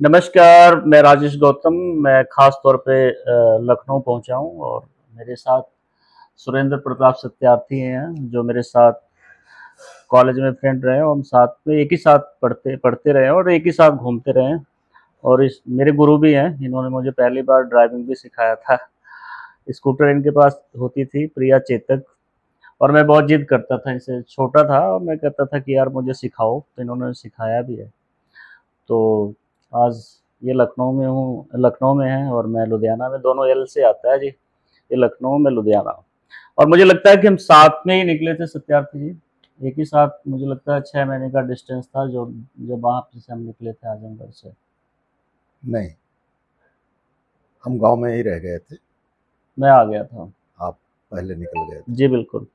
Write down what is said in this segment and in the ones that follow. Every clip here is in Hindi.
नमस्कार, मैं राजेश गौतम। मैं ख़ास तौर पे लखनऊ पहुँचा हूँ और मेरे साथ सुरेंद्र प्रताप सत्यार्थी हैं, जो मेरे साथ कॉलेज में फ्रेंड रहे और हम साथ में एक ही साथ पढ़ते पढ़ते रहे और एक ही साथ घूमते रहे हैं। और इस मेरे गुरु भी हैं, इन्होंने मुझे पहली बार ड्राइविंग भी सिखाया था। स्कूटर इनके पास होती थी, प्रिया चेतक। और मैं बहुत ज़िद करता था, इनसे छोटा था और मैं कहता था कि यार मुझे सिखाओ, तो इन्होंने सिखाया भी है। तो आज ये लखनऊ में हूँ, लखनऊ में है और मैं लुधियाना में, दोनों एल से आता है जी। ये लखनऊ में लुधियाना। और मुझे लगता है कि हम साथ में ही निकले थे सत्यार्थी जी, एक ही साथ। मुझे लगता है 6 महीने का डिस्टेंस था जो जब वहाँ से हम निकले थे आजमगढ़ से। नहीं, हम गांव में ही रह गए थे। मैं आ गया था। आप पहले निकल गए थे। जी बिल्कुल।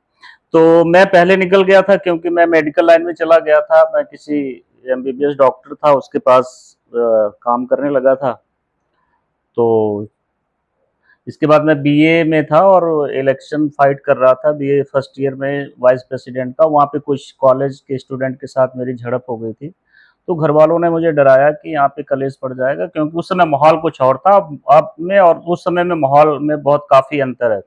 तो मैं पहले निकल गया था क्योंकि मैं मेडिकल लाइन में चला गया था। मैं किसी एमबीबीएस डॉक्टर था, उसके पास काम करने लगा था। तो इसके बाद मैं बीए में था और इलेक्शन फाइट कर रहा था, बीए फर्स्ट ईयर में वाइस प्रेसिडेंट का। वहाँ पे कुछ कॉलेज के स्टूडेंट के साथ मेरी झड़प हो गई थी। तो घर वालों ने मुझे डराया कि यहाँ पे कलेश पड़ जाएगा, क्योंकि उस समय माहौल कुछ और था। अब में और उस समय में माहौल में बहुत काफ़ी अंतर है।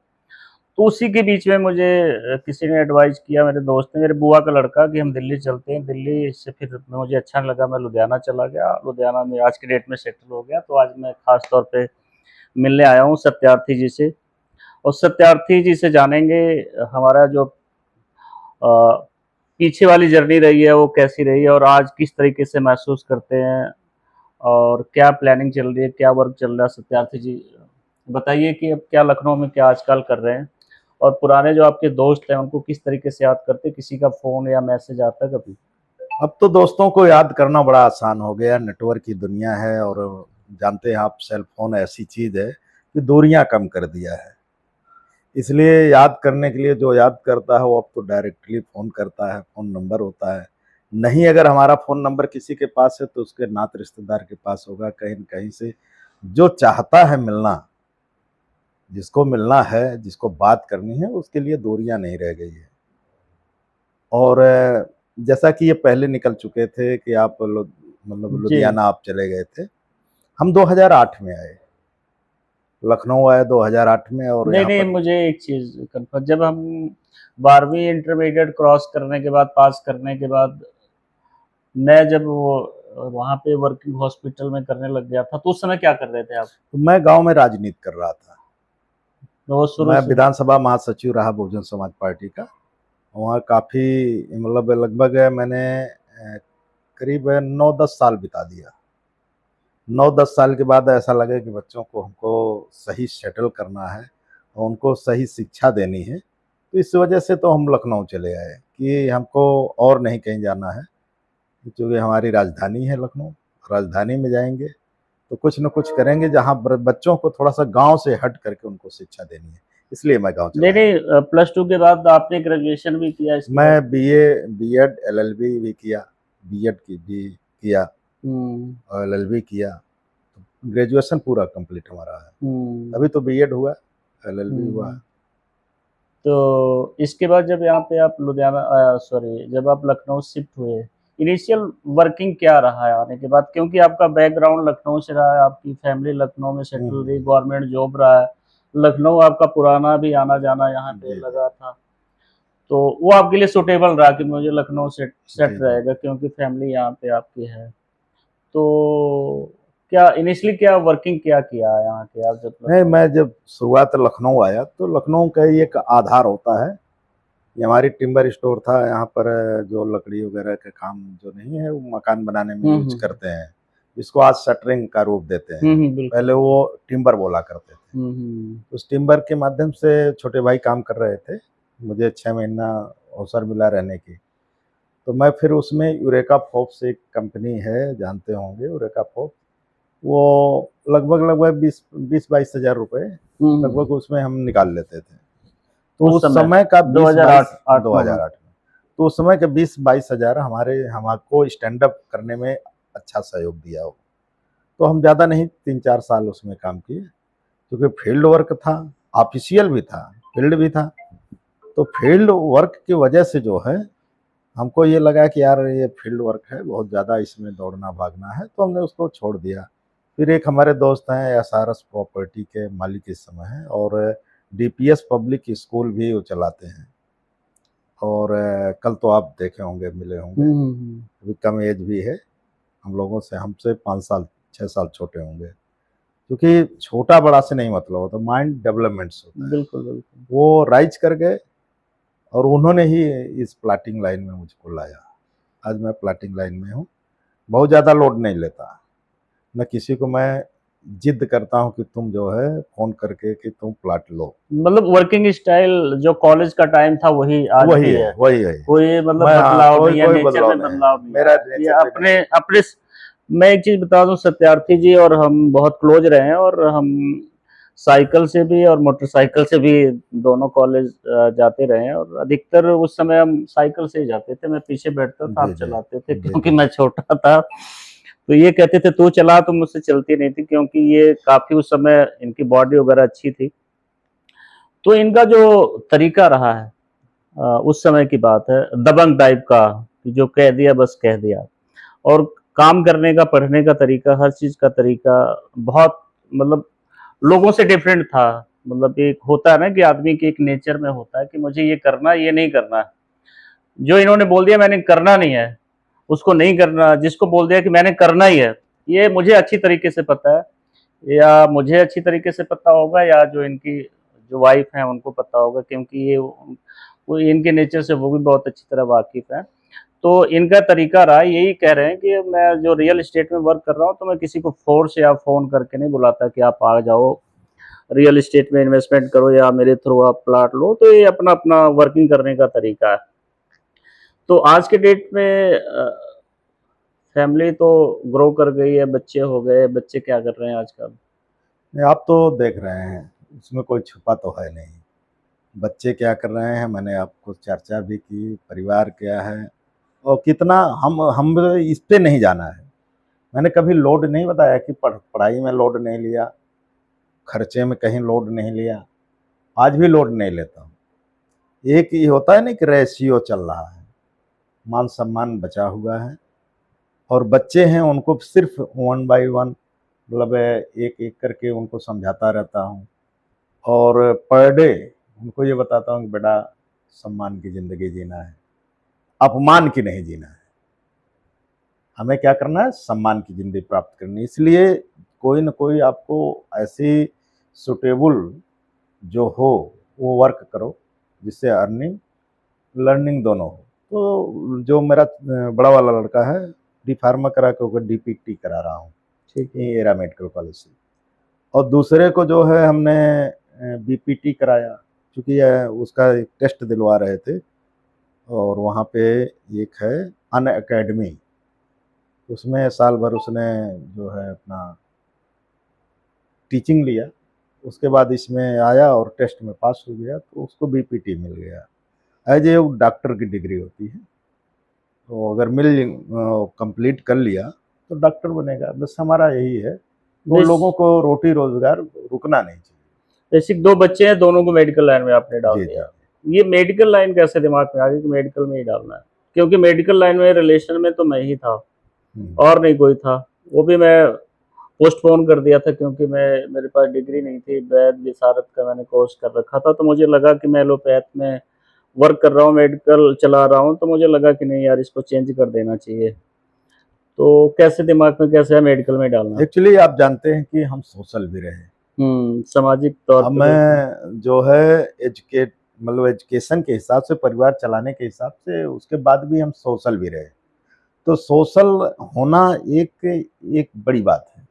तो उसी के बीच में मुझे किसी ने एडवाइस किया, मेरे दोस्त ने, मेरे बुआ का लड़का, कि हम दिल्ली चलते हैं। दिल्ली से फिर मुझे अच्छा नहीं लगा, मैं लुधियाना चला गया। लुधियाना में आज की डेट में सेटल हो गया। तो आज मैं खास तौर पे मिलने आया हूँ सत्यार्थी जी से। और सत्यार्थी जी से जानेंगे हमारा जो पीछे वाली जर्नी रही है वो कैसी रही है, और आज किस तरीके से महसूस करते हैं, और क्या प्लानिंग चल रही है, क्या वर्क चल रहा है। सत्यार्थी जी बताइए कि अब क्या लखनऊ में क्या आजकल कर रहे हैं, और पुराने जो आपके दोस्त हैं उनको किस तरीके से याद करते हैं? किसी का फ़ोन या मैसेज आता है कभी? अब तो दोस्तों को याद करना बड़ा आसान हो गया, नेटवर्क की दुनिया है। और जानते हैं आप, सेल फोन ऐसी चीज है कि दूरियां कम कर दिया है। इसलिए याद करने के लिए जो याद करता है वो अब तो डायरेक्टली फोन करता है, फोन नंबर होता है। नहीं, अगर हमारा फोन नंबर किसी के पास है तो उसके नात रिश्तेदार के पास होगा कहीं न कहीं से। जो चाहता है मिलना, जिसको मिलना है, जिसको बात करनी है, उसके लिए दूरियां नहीं रह गई है। और जैसा कि ये पहले निकल चुके थे कि आप मतलब जी। लुधियाना आप चले गए थे। हम 2008 में आए, लखनऊ आए 2008 में। और नहीं, यहाँ नहीं, पर मुझे एक चीज़ कन्फर्म, जब हम 12वीं इंटरमीडिएट क्रॉस करने के बाद, पास करने के बाद, मैं जब वो वहाँ पे वर्किंग हॉस्पिटल में करने लग गया था, तो उस समय क्या कर रहे थे आप? तो मैं गांव में राजनीति कर रहा था। वो शुरू मैं से? विधानसभा महासचिव रहा बहुजन समाज पार्टी का। वहाँ काफ़ी, मतलब लगभग मैंने करीब 9-10 साल बिता दिया। 9-10 साल के बाद ऐसा लगे कि बच्चों को हमको सही सेटल करना है और उनको सही शिक्षा देनी है। तो इस वजह से तो हम लखनऊ चले आए कि हमको और नहीं कहीं जाना है, क्योंकि हमारी राजधानी है लखनऊ। राजधानी में जाएंगे तो कुछ न कुछ करेंगे जहाँ बच्चों को थोड़ा सा गांव से हट करके उनको शिक्षा देनी है। इसलिए मैं गांव नहीं, चला आया। नहीं, प्लस टू के बाद आपने ग्रेजुएशन भी किया इसके बाद? मैं बीए, बीएड, एलएलबी भी किया, बीएड की भी किया हम्म। और एलएलबी किया। तो ग्रेजुएशन पूरा कंप्लीट हमारा है। हम्म। अभी तो बीएड हुआ, एलएलबी हुआ। हम्म। तो इसके बाद जब यहाँ पे आप लुधियाना, सॉरी, जब आप लखनऊ शिफ्ट हुए, इनिशियल वर्किंग क्या रहा है आने के बाद? क्योंकि आपका बैकग्राउंड लखनऊ से रहा है, आपकी फैमिली लखनऊ में सेटल रही, हम्म, गवर्नमेंट जॉब रहा है। लखनऊ आपका पुराना भी आना जाना यहाँ पे जी जी लगा था। तो वो आपके लिए सुटेबल रहा कि मुझे लखनऊ सेट जी सेट जी। रहेगा, क्योंकि फैमिली यहाँ पे आपकी है। तो क्या इनिशियली क्या वर्किंग क्या किया है यहाँ के, आप जब नहीं, लखनऊ? मैं जब शुरुआत लखनऊ आया तो लखनऊ का ही एक आधार होता है। ये हमारी टिम्बर स्टोर था यहाँ पर। जो लकड़ी वगैरह का काम जो नहीं है, वो मकान बनाने में यूज हम्म। करते हैं। इसको आज शटरिंग का रूप देते हैं। बिल्कुल। पहले वो टिम्बर बोला करते थे। हम्म। उस टिम्बर के माध्यम से छोटे भाई काम कर रहे थे। मुझे 6 महीना अवसर मिला रहने की। तो मैं फिर उसमें यूरेका फोर्ब्स एक कंपनी है, जानते होंगे यूरेका फोर्ब्स। वो लगभग लगभग 20-22 हज़ार रुपये हम्म। लगभग उसमें हम निकाल लेते थे। तो उस उस समय समय का 2008 20-22, 8 9 में? 2008 में, तो उस समय के 20-22 हज़ार हमारे हमको स्टैंड अप करने में अच्छा सहयोग दिया हो। तो हम ज़्यादा नहीं, 3-4 साल उसमें काम किए, क्योंकि फील्ड वर्क था, ऑफिशियल भी था, फील्ड भी था। तो फील्ड वर्क की वजह से जो है हमको ये लगा कि यार ये फील्ड वर्क है, बहुत ज़्यादा इसमें दौड़ना भागना है, तो हमने उसको छोड़ दिया। फिर एक हमारे दोस्त हैं एसआरएस प्रॉपर्टी के मालिक इस समय हैं, और डीपीएस पब्लिक स्कूल भी वो चलाते हैं। और कल तो आप देखे होंगे, मिले होंगे, अभी कम एज भी है हम लोगों से, हमसे 5 साल 6 साल छोटे होंगे। क्योंकि छोटा बड़ा से नहीं मतलब होता, माइंड डेवलपमेंट होता है। बिल्कुल बिल्कुल। वो राइज कर गए और उन्होंने ही इस प्लाटिंग लाइन में मुझको लाया। आज मैं प्लाटिंग लाइन में हूँ, बहुत ज़्यादा लोड नहीं लेता, न किसी को मैं जिद करता हूँ कि तुम जो है फ़ोन करके कि तुम प्लाट लो। मतलब वर्किंग स्टाइल जो कॉलेज का टाइम था वही आज वही भी है, है। वही है। कोई मतलब मैं हाँ, बदलाव कोई नहीं है, कोई नेचर बदलाव में नहीं है। बदलाव नहीं मेरा आया। ये नेचर में अपने नहीं। अपने मैं एक चीज बता दूं, सत्यार्थी जी और हम बहुत क्लोज रहे हैं, और हम साइकिल से भी और मोटरसाइकिल से भी दोनों कॉलेज जाते रहे हैं, और अधिकतर उस समय हम साइकिल से ही जाते थे। मैं पीछे बैठता था, जी, आप जी। चलाते थे, जी, क्योंकि जी। मैं छोटा था। तो ये कहते थे तू चला, तो मुझसे चलती नहीं थी, क्योंकि ये काफी उस समय इनकी बॉडी वगैरह अच्छी थी। तो इनका जो तरीका रहा है, उस समय की बात है, दबंग टाइप का, कि जो कह दिया बस कह दिया। और काम करने का, पढ़ने का तरीका, हर चीज का तरीका बहुत, मतलब लोगों से डिफरेंट था। मतलब एक होता है ना कि आदमी के एक नेचर में होता है कि मुझे ये करना है, ये नहीं करना है। जो इन्होंने बोल दिया मैंने करना नहीं है, उसको नहीं करना। जिसको बोल दिया कि मैंने करना ही है, ये मुझे अच्छी तरीके से पता है, या मुझे अच्छी तरीके से पता होगा, या जो इनकी जो वाइफ है उनको पता होगा, क्योंकि ये वो इनके नेचर से वो भी बहुत अच्छी तरह वाकिफ है। तो इनका तरीका रहा, यही कह रहे हैं कि मैं जो रियल एस्टेट में वर्क कर रहा हूँ, तो मैं किसी को फोर्स या फोन करके नहीं बुलाता कि आप आ जाओ रियल एस्टेट में इन्वेस्टमेंट करो, या मेरे थ्रू आप प्लाट लो। तो ये अपना अपना वर्किंग करने का तरीका है। तो आज के डेट में फैमिली तो ग्रो कर गई है, बच्चे हो गए। बच्चे क्या कर रहे हैं आजकल? नहीं, आप तो देख रहे हैं, उसमें कोई छुपा तो है नहीं। बच्चे क्या कर रहे हैं, मैंने आपको चर्चा भी की, परिवार क्या है और कितना हम इस पे नहीं जाना है। मैंने कभी लोड नहीं बताया कि पढ़ाई में लोड नहीं लिया, खर्चे में कहीं लोड नहीं लिया, आज भी लोड नहीं लेता हूँ। एक ये होता है ना कि रेशियो चल रहा है, मान सम्मान बचा हुआ है, और बच्चे हैं उनको सिर्फ 1 बाय 1, मतलब एक एक करके उनको समझाता रहता हूँ। और पर डे उनको ये बताता हूँ कि बेटा सम्मान की ज़िंदगी जीना है, अपमान की नहीं जीना है। हमें क्या करना है, सम्मान की ज़िंदगी प्राप्त करनी है। इसलिए कोई न कोई आपको ऐसी सूटेबल जो हो वो वर्क करो, जिससे अर्निंग लर्निंग दोनों हो। तो जो मेरा बड़ा वाला लड़का है, डी फार्मा करा के होकर डीपीटी करा रहा हूँ, ठीक है। ये एरा मेडिकल कॉलेज से। और दूसरे को जो है हमने बीपीटी कराया, क्योंकि उसका एक टेस्ट दिलवा रहे थे, और वहाँ पे एक है अन अकेडमी, उसमें साल भर उसने जो है अपना टीचिंग लिया, उसके बाद इसमें आया और टेस्ट में पास हो गया, तो उसको बीपीटी मिल गया। एज ए डॉक्टर की डिग्री होती है, तो अगर कंप्लीट कर लिया तो डॉक्टर बनेगा। बस हमारा यही है, तो बेस लोगों को रोटी रोजगार रुकना नहीं चाहिए। बेसिक दो बच्चे हैं, दोनों को मेडिकल लाइन में आपने डाल जी, जी। दिया। ये मेडिकल लाइन कैसे दिमाग में आ गई कि मेडिकल में ही डालना है? क्योंकि मेडिकल लाइन में रिलेशन में तो मैं ही था, और नहीं कोई था। वो भी मैं पोस्टपोन कर दिया था, क्योंकि मैं मेरे पास डिग्री नहीं थी। वैद विशारद का मैंने कोर्स कर रखा था, तो मुझे लगा कि मैं एलोपैथ में वर्क कर रहा हूँ, मेडिकल चला रहा हूँ, तो मुझे लगा कि नहीं यार, इसको चेंज कर देना चाहिए। तो कैसे दिमाग में कैसे है मेडिकल में डालना? एक्चुअली आप जानते हैं कि हम सोशल भी रहे। सामाजिक तौर पे बिल्कुल। हमें जो है एजुकेट मतलब एजुकेशन के हिसाब से, परिवार चलाने के हिसाब से, उसके बाद भी हम सोशल भी रहे। तो सोशल होना एक एक बड़ी बात है।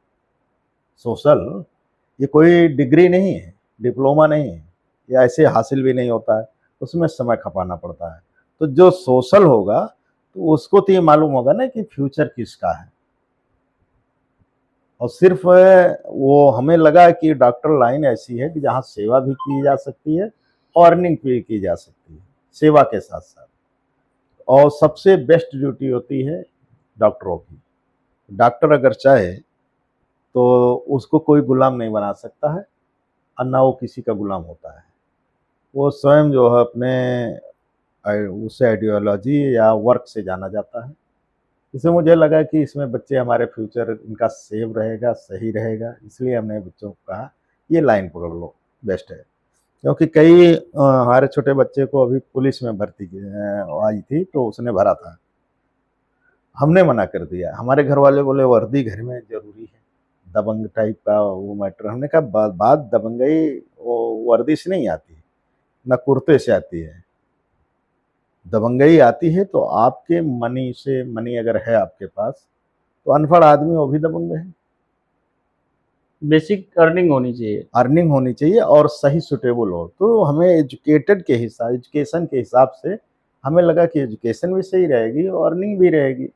सोशल ये कोई डिग्री नहीं है, डिप्लोमा नहीं है, या ऐसे हासिल भी नहीं होता है, उसमें समय खपाना पड़ता है। तो जो सोशल होगा, तो उसको तो ये मालूम होगा ना कि फ्यूचर किसका है। और सिर्फ वो हमें लगा कि डॉक्टर लाइन ऐसी है कि जहाँ सेवा भी की जा सकती है और अर्निंग भी की जा सकती है सेवा के साथ साथ। और सबसे बेस्ट ड्यूटी होती है डॉक्टरों की। डॉक्टर अगर चाहे तो उसको कोई गुलाम नहीं बना सकता है, और ना वो किसी का गुलाम होता है। वो स्वयं जो है अपने उस आइडियोलॉजी या वर्क से जाना जाता है। इससे मुझे लगा कि इसमें बच्चे हमारे फ्यूचर इनका सेव रहेगा, सही रहेगा, इसलिए हमने बच्चों को कहा ये लाइन पकड़ लो, बेस्ट है। क्योंकि कई हमारे छोटे बच्चे को अभी पुलिस में भर्ती आई थी तो उसने भरा था, हमने मना कर दिया। हमारे घर वाले बोले वर्दी घर में जरूरी है, दबंग टाइप का वो मैटर। हमने कहा बात दबंगई वो वर्दी से नहीं आती, ना कुर्ते से आती है। दबंगई आती है तो आपके मनी से, मनी अगर है आपके पास तो अनपढ़ आदमी वो भी दबंग है। बेसिक अर्निंग होनी चाहिए। अर्निंग होनी चाहिए और सही सुटेबल हो। तो हमें एजुकेशन के हिसाब से हमें लगा कि एजुकेशन भी सही रहेगी और अर्निंग भी रहेगी।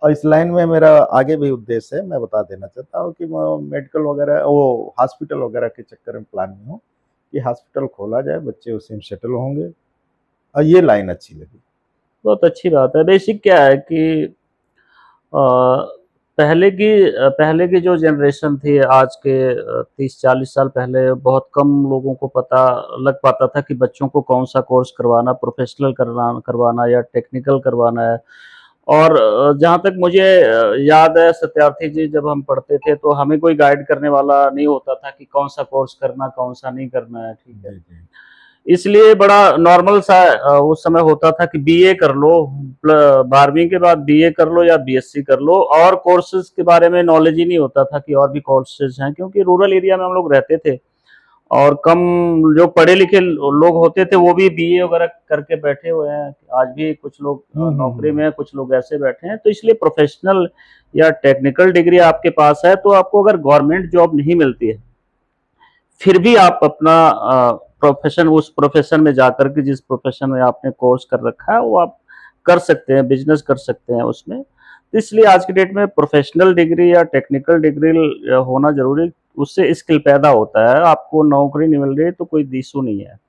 और इस लाइन में मेरा आगे भी उद्देश्य है, मैं बता देना चाहता हूँ कि मेडिकल वगैरह वो हॉस्पिटल वगैरह के चक्कर में प्लान नहीं हो कि हॉस्पिटल खोला जाए, बच्चे उसी में सेटल होंगे, और ये लाइन अच्छी लगी। बहुत अच्छी बात है। बेसिक क्या है कि पहले की जो जनरेशन थी, आज के 30-40 साल पहले बहुत कम लोगों को पता लग पाता था कि बच्चों को कौन सा कोर्स करवाना, प्रोफेशनल करवाना या टेक्निकल करवाना है। और जहाँ तक मुझे याद है, सत्यार्थी जी जब हम पढ़ते थे तो हमें कोई गाइड करने वाला नहीं होता था कि कौन सा कोर्स करना, कौन सा नहीं करना है। ठीक है, इसलिए बड़ा नॉर्मल सा उस समय होता था कि बीए कर लो, 12वीं के बाद बीए कर लो या बीएससी कर लो, और कोर्सेज के बारे में नॉलेज ही नहीं होता था कि और भी कोर्सेज हैं, क्योंकि रूरल एरिया में हम लोग रहते थे और कम जो पढ़े लिखे लोग होते थे वो भी बीए वगैरह करके बैठे हुए हैं। आज भी कुछ लोग नौकरी में हैं, कुछ लोग ऐसे बैठे हैं। तो इसलिए प्रोफेशनल या टेक्निकल डिग्री आपके पास है तो आपको अगर गवर्नमेंट जॉब नहीं मिलती है, फिर भी आप अपना प्रोफेशन, उस प्रोफेशन में जाकर के जिस प्रोफेशन में आपने कोर्स कर रखा है वो आप कर सकते हैं, बिजनेस कर सकते हैं उसमें। तो इसलिए आज की डेट में प्रोफेशनल डिग्री या टेक्निकल डिग्री होना जरूरी, उससे स्किल पैदा होता है। आपको नौकरी नहीं मिल रही तो कोई इशू नहीं है।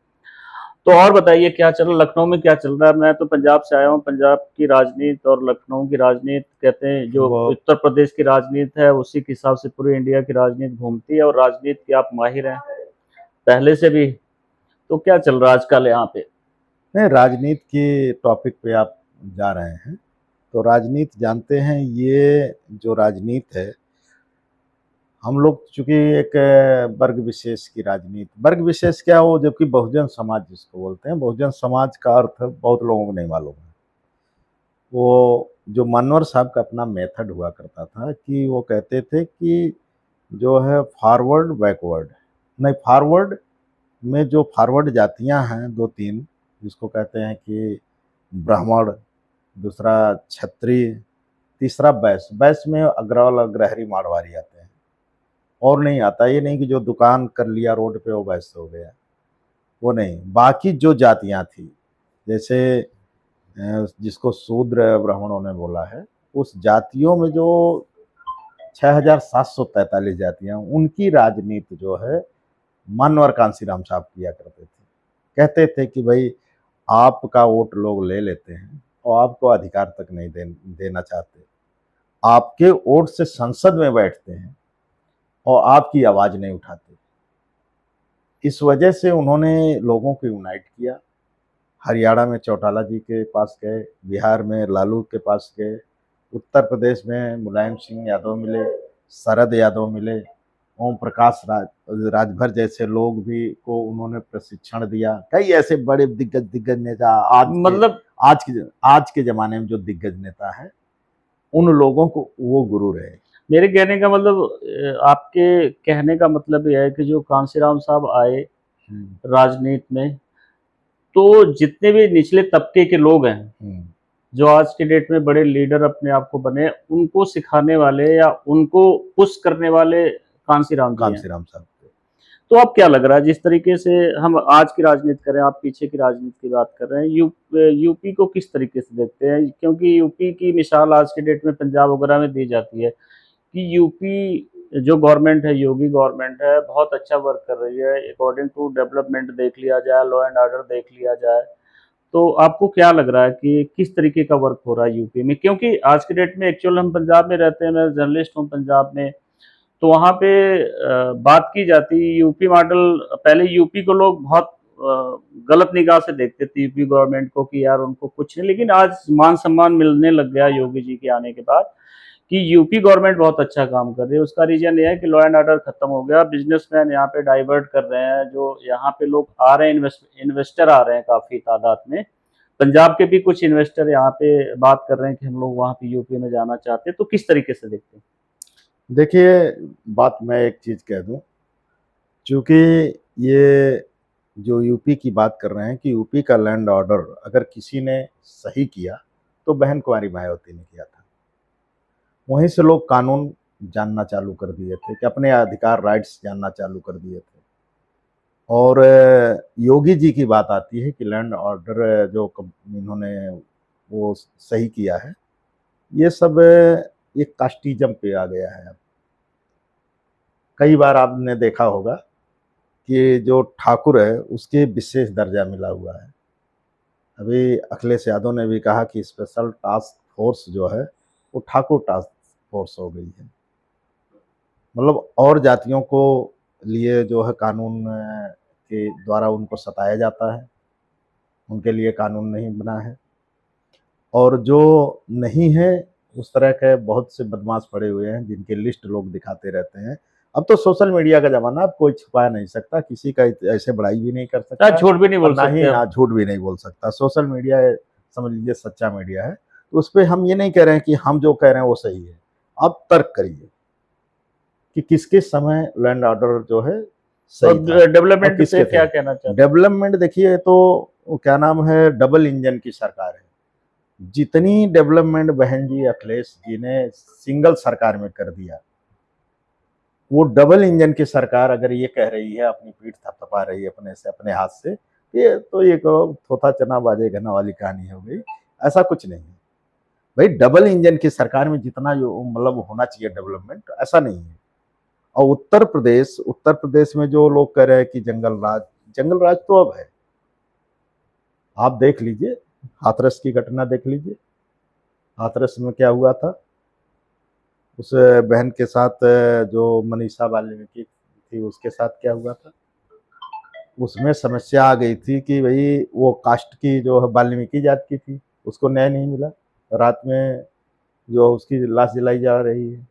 तो और बताइए क्या चल रहा है लखनऊ में, क्या चल रहा है? मैं तो पंजाब से आया हूँ। पंजाब की राजनीति और लखनऊ की राजनीति, कहते हैं जो वो उत्तर प्रदेश की राजनीति है उसी के हिसाब से पूरी इंडिया की राजनीति घूमती है, और राजनीति के आप माहिर हैं पहले से भी। तो क्या चल रहा है आजकल यहाँ पे? नहीं, राजनीति के टॉपिक पे आप जा रहे हैं तो राजनीति जानते हैं, ये जो राजनीति है हम लोग चूंकि एक वर्ग विशेष की राजनीति, वर्ग विशेष क्या हो, जबकि बहुजन समाज जिसको बोलते हैं, बहुजन समाज का अर्थ बहुत लोगों को नहीं मालूम है। वो जो मनोहर साहब का अपना मेथड हुआ करता था कि वो कहते थे कि जो है फॉरवर्ड बैकवर्ड, नहीं फॉरवर्ड में जो फॉरवर्ड जातियां हैं दो तीन, जिसको कहते हैं कि ब्राह्मण, दूसरा क्षत्रिय, तीसरा वैश्य। वैश्य में अग्रवाल, अग्रहरी, मारवाड़ी आते हैं, और नहीं आता। ये नहीं कि जो दुकान कर लिया रोड पे वो वैश्य हो गया, वो नहीं। बाकी जो जातियां थी, जैसे जिसको शूद्र ब्राह्मणों ने बोला है, उस जातियों में जो 6743 जातियां, उनकी राजनीति जो है मानवर कांसीराम साहब किया करते थे। कहते थे कि भाई आपका वोट लोग ले लेते हैं और आपको अधिकार तक नहीं देना चाहते, आपके वोट से संसद में बैठते हैं और आपकी आवाज नहीं उठाते। इस वजह से उन्होंने लोगों को यूनाइट किया। हरियाणा में चौटाला जी के पास गए, बिहार में लालू के पास गए, उत्तर प्रदेश में मुलायम सिंह यादव मिले, शरद यादव मिले, ओम प्रकाश राजभर जैसे लोग भी को उन्होंने प्रशिक्षण दिया। कई ऐसे बड़े दिग्गज नेता मतलब आज के जमाने में जो दिग्गज नेता है, उन लोगों को वो गुरु रहे। मेरे कहने का मतलब, आपके कहने का मतलब यह है कि जो कांसीराम साहब आए राजनीति में, तो जितने भी निचले तबके के लोग हैं जो आज की डेट में बड़े लीडर अपने आप को बने, उनको सिखाने वाले या उनको पुश करने वाले कांसीराम जी हैं। कांसीराम साहब। तो अब क्या लग रहा है, जिस तरीके से हम आज की राजनीति कर रहे हैं, आप पीछे की राजनीति की बात कर रहे हैं, यूपी को किस तरीके से देखते हैं? क्योंकि यूपी की मिसाल आज के डेट में पंजाब वगैरह में दी जाती है कि यूपी जो गवर्नमेंट है, योगी गवर्नमेंट है, बहुत अच्छा वर्क कर रही है। अकॉर्डिंग टू डेवलपमेंट देख लिया जाए, लॉ एंड ऑर्डर देख लिया जाए, तो आपको क्या लग रहा है कि किस तरीके का वर्क हो रहा है यूपी में? क्योंकि आज के डेट में एक्चुअल हम पंजाब में रहते हैं, मैं जर्नलिस्ट हूँ पंजाब में, तो वहाँ पे बात की जाती यूपी मॉडल। पहले यूपी को लोग बहुत गलत निगाह से देखते थे यूपी गवर्नमेंट को कि यार उनको कुछ नहीं, लेकिन आज मान सम्मान मिलने लग गया योगी जी के आने के बाद कि यूपी गवर्नमेंट बहुत अच्छा काम कर रही है। उसका रीजन ये है कि लॉ एंड ऑर्डर खत्म हो गया, बिजनेसमैन यहाँ पे डाइवर्ट कर रहे हैं, जो यहाँ पे लोग आ रहे हैं, इन्वेस्टर आ रहे हैं काफी तादाद में। पंजाब के भी कुछ इन्वेस्टर यहाँ पे बात कर रहे हैं कि हम लोग वहाँ पे यूपी में जाना चाहते हैं। तो किस तरीके से देखते हैं? देखिए, बात मैं एक चीज़ कह दूं, चूँकि ये जो यूपी की बात कर रहे हैं कि यूपी का लैंड ऑर्डर अगर किसी ने सही किया तो बहन कुमारी मायावती ने किया था। वहीं से लोग कानून जानना चालू कर दिए थे कि अपने अधिकार, राइट्स जानना चालू कर दिए थे। और योगी जी की बात आती है कि लैंड ऑर्डर जो इन्होंने वो सही किया है, ये सब एक कास्टिज्म पे आ गया है। अब कई बार आपने देखा होगा कि जो ठाकुर है उसके विशेष दर्जा मिला हुआ है। अभी अखिलेश यादव ने भी कहा कि स्पेशल टास्क फोर्स जो है वो ठाकुर टास्क फोर्स हो गई है। मतलब और जातियों को लिए जो है कानून के द्वारा उनको सताया जाता है, उनके लिए कानून नहीं बना है। और जो नहीं है उस तरह के बहुत से बदमाश पड़े हुए हैं जिनके लिस्ट लोग दिखाते रहते हैं। अब तो सोशल मीडिया का ज़माना, अब कोई छुपा नहीं सकता, किसी का ऐसे बड़ाई भी नहीं कर सकता, झूठ भी नहीं और बोल ना ही सकते ना आप। झूठ भी नहीं बोल सकता। सोशल मीडिया समझ लीजिए सच्चा मीडिया है, तो उस पे हम ये नहीं कह रहे हैं कि हम जो कह रहे हैं वो सही है। आप तर्क करिए कि किसके समय लैंड ऑर्डर जो है सही था और डेवलपमेंट किसके पे थे। क्या कहना चाहते हैं? डेवलपमेंट देखिए तो वो क्या नाम है, डबल इंजन की सरकार है। जितनी डेवलपमेंट बहन जी अखिलेश जी ने सिंगल सरकार में कर दिया, वो डबल इंजन की सरकार अगर ये कह रही है, अपनी पीठ थपथपा रही है अपने से, अपने हाथ से, ये तो एक थोथा चना बाजे घना वाली कहानी हो गई। ऐसा कुछ नहीं है भाई, डबल इंजन की सरकार में जितना जो मतलब होना चाहिए डेवलपमेंट, ऐसा नहीं है। और उत्तर प्रदेश में जो लोग कह रहे हैं कि जंगल राज तो अब है। आप देख लीजिए, हाथरस की घटना देख लीजिए, हाथरस में क्या हुआ था। उस बहन के साथ जो मनीषा वाल्मीकि थी उसके साथ क्या हुआ था। उसमें समस्या आ गई थी कि भाई वो कास्ट की जो है वाल्मीकि जात की थी, उसको न्याय नहीं मिला। रात में जो उसकी लाश जलाई जा रही है।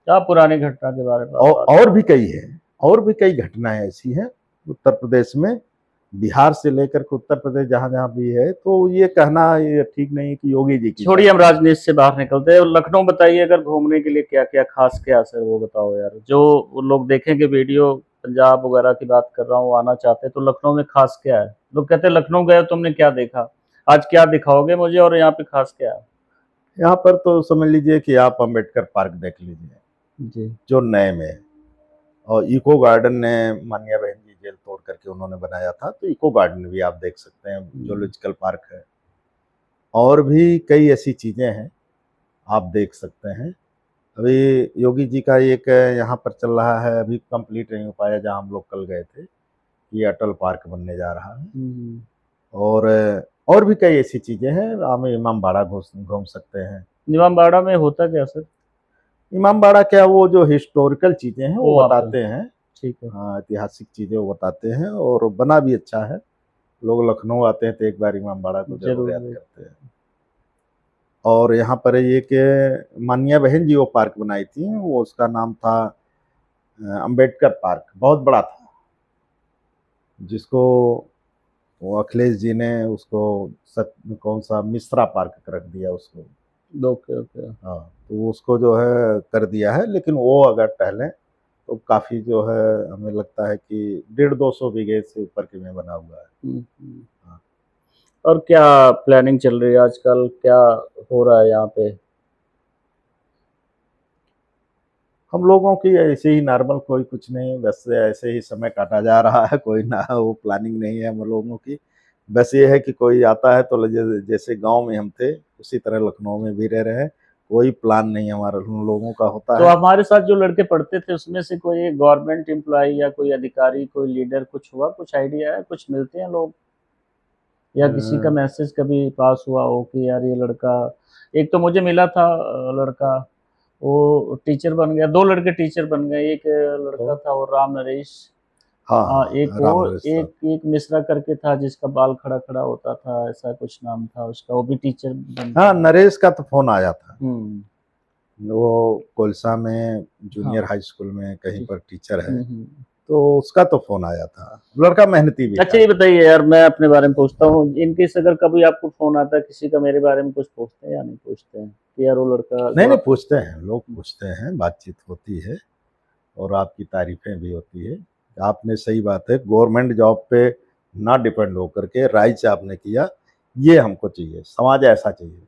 क्या पुरानी घटना के बारे में आप बात और भी कई है, और भी कई घटनाएं ऐसी हैं उत्तर प्रदेश में, बिहार से लेकर के उत्तर प्रदेश जहाँ जहाँ भी है। तो ये कहना ये ठीक नहीं है कि योगी जी की। छोड़िए, हम राजनीति से बाहर निकलते हैं। लखनऊ बताइए, अगर घूमने के लिए क्या क्या खास क्या असर, वो बताओ यार। जो वो लोग देखेंगे वीडियो, पंजाब वगैरह की बात कर रहा हूँ, आना चाहते हैं तो लखनऊ में खास क्या है? लोग कहते हैं लखनऊ गए तुमने क्या देखा, आज क्या दिखाओगे मुझे, और यहाँ पे खास क्या है? यहाँ पर तो समझ लीजिए कि आप अम्बेडकर पार्क देख लीजिए जी। जो नए में है। और इको गार्डन ने माननीय बहन जी जेल तोड़ करके उन्होंने बनाया था, तो इको गार्डन भी आप देख सकते हैं, जूलॉजिकल पार्क है। और भी कई ऐसी चीज़ें हैं आप देख सकते हैं। अभी योगी जी का एक यहाँ पर चल रहा है, अभी कंप्लीट नहीं हो पाया, जहाँ हम लोग कल गए थे, ये अटल पार्क बनने जा रहा है। और और भी कई ऐसी चीज़ें हैं। आप इमामबाड़ा घूम सकते हैं। इमामबाड़ा में होता क्या सर? इमामबाड़ा क्या, वो जो हिस्टोरिकल चीज़ें हैं वो आप बताते हैं। ठीक है। हाँ, ऐतिहासिक चीज़ें वो बताते हैं, और बना भी अच्छा है। लोग लखनऊ आते हैं तो एक बार इमामबाड़ा को जरूर याद करते हैं। और यहाँ पर एक माननीय बहन जी वो पार्क बनाई थी, वो उसका नाम था अम्बेडकर पार्क, बहुत बड़ा था, जिसको वो अखिलेश जी ने उसको कौन सा मिश्रा पार्क रख दिया उसको। Okay okay. हाँ, तो उसको जो है कर दिया है। लेकिन वो अगर टहलें तो काफ़ी जो है, हमें लगता है कि 150-200 बीघे से ऊपर के में बना हुआ है। हाँ। और क्या प्लानिंग चल रही है आजकल, क्या हो रहा है यहाँ पे? हम लोगों की ऐसे ही नॉर्मल, कोई कुछ नहीं, बस ऐसे ही समय काटा जा रहा है। कोई ना वो प्लानिंग नहीं है हम लोगों की। बस ये है कि कोई आता है तो जैसे गांव में हम थे उसी तरह लखनऊ में भी रह रहे हैं। कोई प्लान नहीं हमारा हम लोगों का होता तो है। हमारे साथ जो लड़के पढ़ते थे उसमें से कोई गवर्नमेंट एम्प्लॉय या कोई अधिकारी, कोई लीडर, कुछ हुआ, कुछ आइडिया है, कुछ मिलते हैं लोग, या किसी का मैसेज कभी पास हुआ हो कि यार ये लड़का, एक तो मुझे मिला था लड़का, वो टीचर बन गया, दो लड़के टीचर बन गए, एक लड़का था वो राम नरेश, हाँ हाँ, हाँ, एक राम वो नरेश एक साहब। एक मिश्रा करके था जिसका बाल खड़ा खड़ा होता था, ऐसा कुछ नाम था उसका, वो भी टीचर बनता हाँ, है। नरेश का तो फोन आया था। हम्म। वो कोलसा में हाँ जूनियर हाई स्कूल में कहीं जी। पर टीचर है, हम्म। तो उसका तो फोन आया था। लड़का मेहनती भी अच्छा था। ये बताइए यार, मैं अपने बारे में पूछता हूँ, इनकेस अगर कभी आपको फोन आता है किसी का, मेरे बारे में कुछ पूछते हैं या नहीं पूछते हैं कि यार वो लड़का नहीं जो नहीं, आप। पूछते हैं, लोग पूछते हैं, बातचीत होती है और आपकी तारीफें भी होती है। आपने सही बात है, गवर्नमेंट जॉब पे ना डिपेंड होकर के राइज आपने किया, ये हमको चाहिए, समाज ऐसा चाहिए।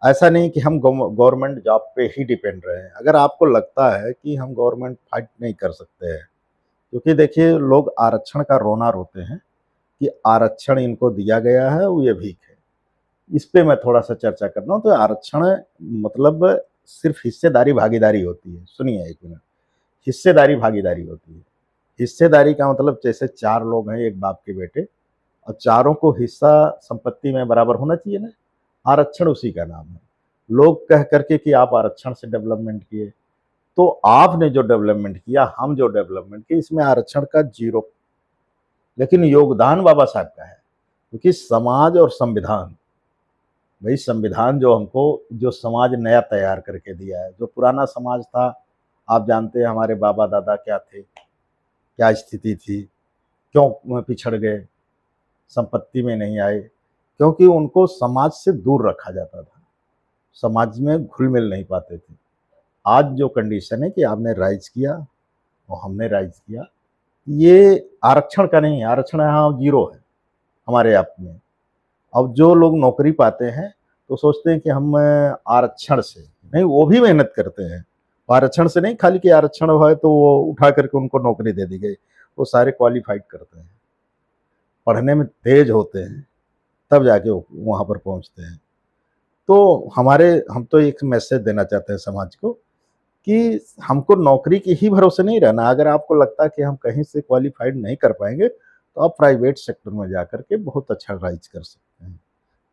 ऐसा नहीं कि हम गवर्नमेंट जॉब पे ही डिपेंड रहे। अगर आपको लगता है कि हम गवर्नमेंट फाइट नहीं कर सकते हैं, क्योंकि देखिए लोग आरक्षण का रोना रोते हैं कि आरक्षण इनको दिया गया है, वो ये भीख है। इस पे मैं थोड़ा सा चर्चा कर रहा हूँ। तो आरक्षण मतलब सिर्फ हिस्सेदारी भागीदारी होती है। सुनिए एक मिनट, हिस्सेदारी भागीदारी होती है। हिस्सेदारी का मतलब जैसे चार लोग हैं एक बाप के बेटे, और चारों को हिस्सा संपत्ति में बराबर होना चाहिए ना। आरक्षण उसी का नाम है। लोग कह करके कि आप आरक्षण से डेवलपमेंट किए, तो आपने जो डेवलपमेंट किया, हम जो डेवलपमेंट किए, इसमें आरक्षण का जीरो, लेकिन योगदान बाबा साहब का है। क्योंकि समाज और संविधान, भाई संविधान जो हमको, जो समाज नया तैयार करके दिया है। जो पुराना समाज था, आप जानते हैं हमारे बाबा दादा क्या थे, क्या स्थिति थी, क्यों पिछड़ गए, संपत्ति में नहीं आए, क्योंकि उनको समाज से दूर रखा जाता था, समाज में घुल मिल नहीं पाते थे। आज जो कंडीशन है कि आपने राइज किया और हमने राइज किया, ये आरक्षण का नहीं है। आरक्षण यहाँ जीरो है हमारे आप में। अब जो लोग नौकरी पाते हैं तो सोचते हैं कि हम आरक्षण से नहीं, वो भी मेहनत करते हैं। आरक्षण से नहीं, खाली कि आरक्षण है तो वो उठा करके उनको नौकरी दे दी गई। वो सारे क्वालिफाइड करते हैं, पढ़ने में तेज होते हैं, तब जाके वहाँ पर पहुँचते हैं। तो हम तो एक मैसेज देना चाहते हैं समाज को कि हमको नौकरी के ही भरोसे नहीं रहना। अगर आपको लगता है कि हम कहीं से क्वालिफाइड नहीं कर पाएंगे, तो आप प्राइवेट सेक्टर में जा करके बहुत अच्छा राइज कर सकते हैं।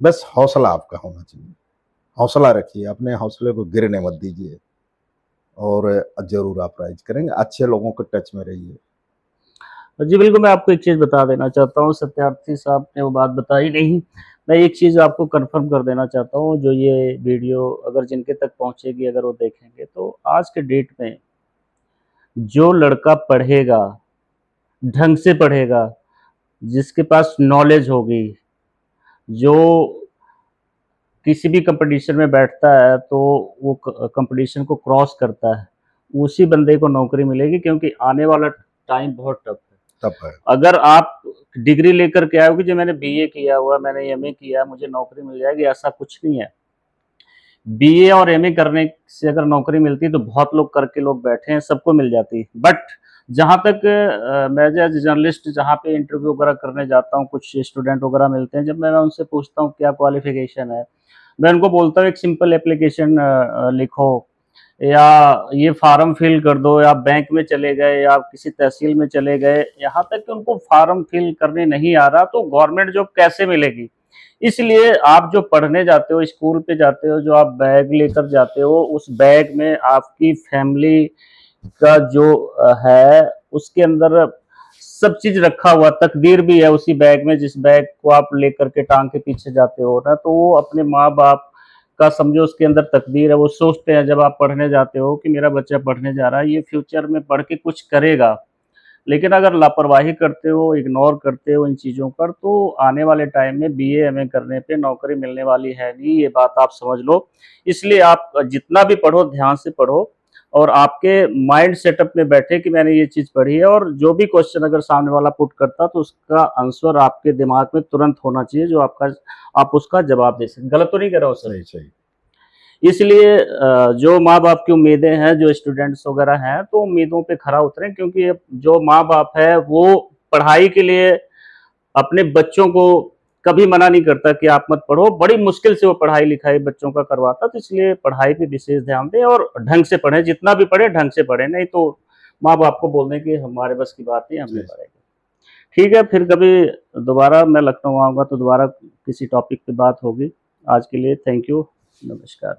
बस हौसला आपका होना चाहिए। हौसला रखिए, अपने हौसले को गिरने मत दीजिए, और ज़रूर आप राइज करेंगे। अच्छे लोगों के टच में रहिए। जी बिल्कुल, मैं आपको एक चीज़ बता देना चाहता हूँ, सत्यार्थी साहब ने वो बात बताई नहीं, मैं एक चीज़ आपको कन्फर्म कर देना चाहता हूँ, जो ये वीडियो अगर जिनके तक पहुँचेगी, अगर वो देखेंगे, तो आज के डेट में जो लड़का पढ़ेगा, ढंग से पढ़ेगा, जिसके पास नॉलेज होगी, जो किसी भी कंपटीशन में बैठता है तो वो कंपटीशन को क्रॉस करता है, उसी बंदे को नौकरी मिलेगी, क्योंकि आने वाला टाइम बहुत टफ है। तब है। अगर आप डिग्री लेकर के आओगे, जो मैंने बीए किया हुआ, मैंने एमए किया, मुझे नौकरी मिल जाएगी, ऐसा कुछ नहीं है। बीए और एमए करने से अगर नौकरी मिलती तो बहुत लोग करके लोग बैठे हैं, सबको मिल जाती। बट जहाँ तक मैं एज जर्नलिस्ट जहाँ पे इंटरव्यू वगैरह करने जाता हूँ, कुछ स्टूडेंट वगैरह मिलते हैं, जब मैं उनसे पूछता हूँ क्या क्वालिफिकेशन है, मैं उनको बोलता हूँ एक सिंपल एप्लीकेशन लिखो, या ये फार्म फिल कर दो, या बैंक में चले गए, या किसी तहसील में चले गए, यहाँ तक कि उनको फार्म फिल करने नहीं आ रहा तो गवर्नमेंट जॉब कैसे मिलेगी। इसलिए आप जो पढ़ने जाते हो, स्कूल पे जाते हो, जो आप बैग लेकर जाते हो, उस बैग में आपकी फैमिली का जो है, उसके अंदर सब चीज रखा हुआ, तकदीर भी है उसी बैग में, जिस बैग को आप लेकर के टांग के पीछे जाते हो ना, तो वो अपने माँ बाप का समझो उसके अंदर तकदीर है। वो सोचते हैं जब आप पढ़ने जाते हो कि मेरा बच्चा पढ़ने जा रहा है, ये फ्यूचर में पढ़ के कुछ करेगा। लेकिन अगर लापरवाही करते हो, इग्नोर करते हो इन चीज़ों पर, तो आने वाले टाइम में बीए एमए करने पे नौकरी मिलने वाली है नहीं, ये बात आप समझ लो। इसलिए आप जितना भी पढ़ो ध्यान से पढ़ो, और आपके माइंड सेटअप में बैठे कि मैंने ये चीज़ पढ़ी है, और जो भी क्वेश्चन अगर सामने वाला पुट करता तो उसका आंसर आपके दिमाग में तुरंत होना चाहिए, जो आपका आप उसका जवाब दे सकें। गलत तो नहीं कह रहा हूँ सर? सही सही। इसलिए जो माँ-बाप की उम्मीदें हैं, जो स्टूडेंट्स वगैरह हैं, तो उम्मीदों पे खरा उतरें, क्योंकि जो माँ-बाप है वो पढ़ाई के लिए अपने बच्चों को कभी मना नहीं करता कि आप मत पढ़ो, बड़ी मुश्किल से वो पढ़ाई-लिखाई बच्चों का करवाता, तो इसलिए पढ़ाई पे विशेष ध्यान दें और ढंग से पढ़ें, जितना भी पढ़ें ढंग से पढ़ें, नहीं तो माँ-बाप को बोल दें कि हमारे बस की बात नहीं, हम नहीं जी। पढ़ेंगे। ठीक है, फिर कभी दोबारा मैं लखनऊ आऊँगा तो दोबारा किसी टॉपिक पे बात होगी। आज के लिए थैंक यू, नमस्कार।